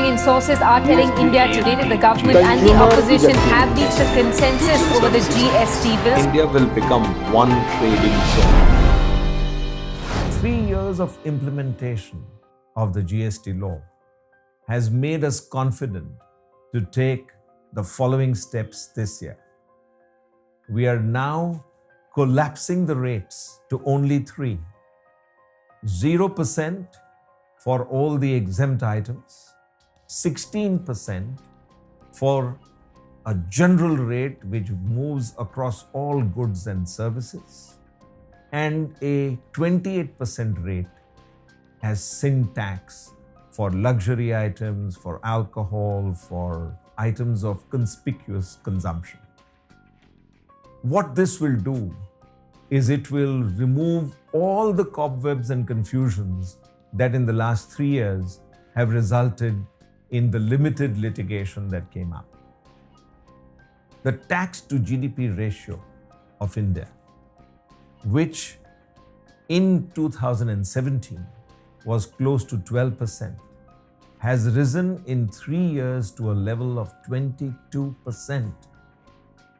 Coming in, sources are telling India today that the government and the opposition have reached a consensus over the GST bill. India will become one trading zone. 3 years of implementation of the GST law has made us confident to take the following steps this year. We are now collapsing the rates to only 3. 0% for all the exempt items, 16% for a general rate which moves across all goods and services, and a 28% rate as sin tax for luxury items, for alcohol, for items of conspicuous consumption. What this will do is it will remove all the cobwebs and confusions that in the last 3 years have resulted in the limited litigation that came up. The tax to GDP ratio of India, which in 2017 was close to 12%, has risen in 3 years to a level of 22%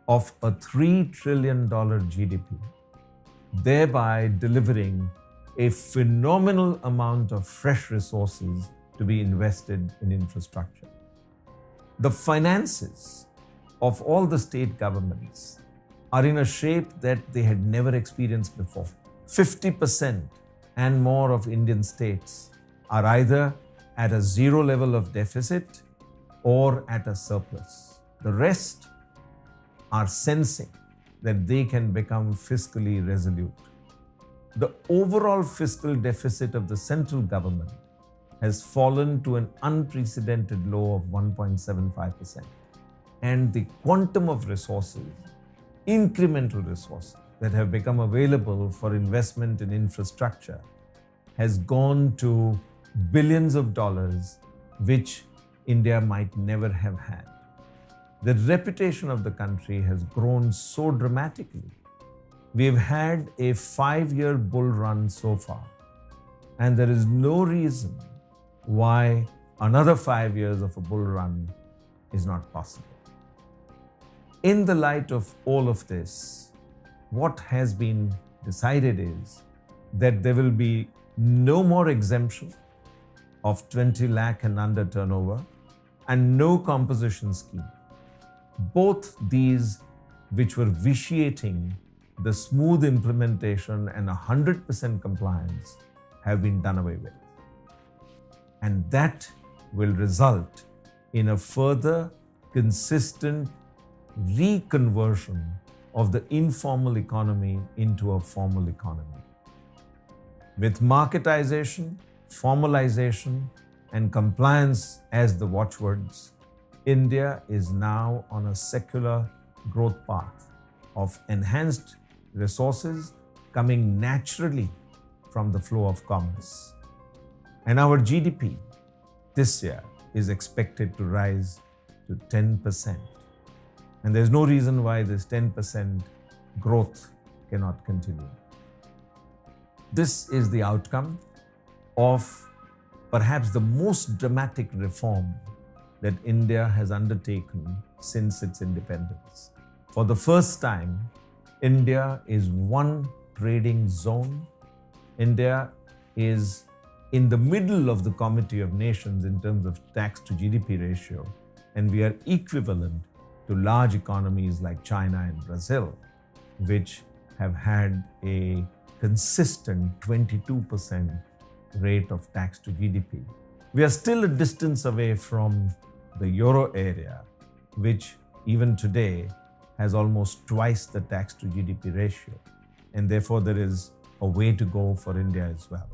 of a $3 trillion GDP, thereby delivering a phenomenal amount of fresh resources to be invested in infrastructure. The finances of all the state governments are in a shape that they had never experienced before. 50% and more of Indian states are either at a zero level of deficit or at a surplus. The rest are sensing that they can become fiscally resolute. The overall fiscal deficit of the central government has fallen to an unprecedented low of 1.75%. And the quantum of resources, incremental resources that have become available for investment in infrastructure has gone to billions of dollars, which India might never have had. The reputation of the country has grown so dramatically. We've had a 5-year bull run so far, and there is no reason why another 5 years of a bull run is not possible. In the light of all of this, what has been decided is that there will be no more exemption of 20 lakh and under turnover and no composition scheme. Both these, which were vitiating the smooth implementation and 100% compliance, have been done away with. And that will result in a further consistent reconversion of the informal economy into a formal economy. With marketization, formalization, and compliance as the watchwords, India is now on a secular growth path of enhanced resources coming naturally from the flow of commerce. And our GDP this year is expected to rise to 10%. And there's no reason why this 10% growth cannot continue. This is the outcome of perhaps the most dramatic reform that India has undertaken since its independence. For the first time, India is one trading zone. India is in the middle of the Committee of Nations in terms of tax to GDP ratio, and we are equivalent to large economies like China and Brazil, which have had a consistent 22% rate of tax to GDP. We are still a distance away from the euro area, which even today has almost twice the tax to GDP ratio. And therefore, there is a way to go for India as well.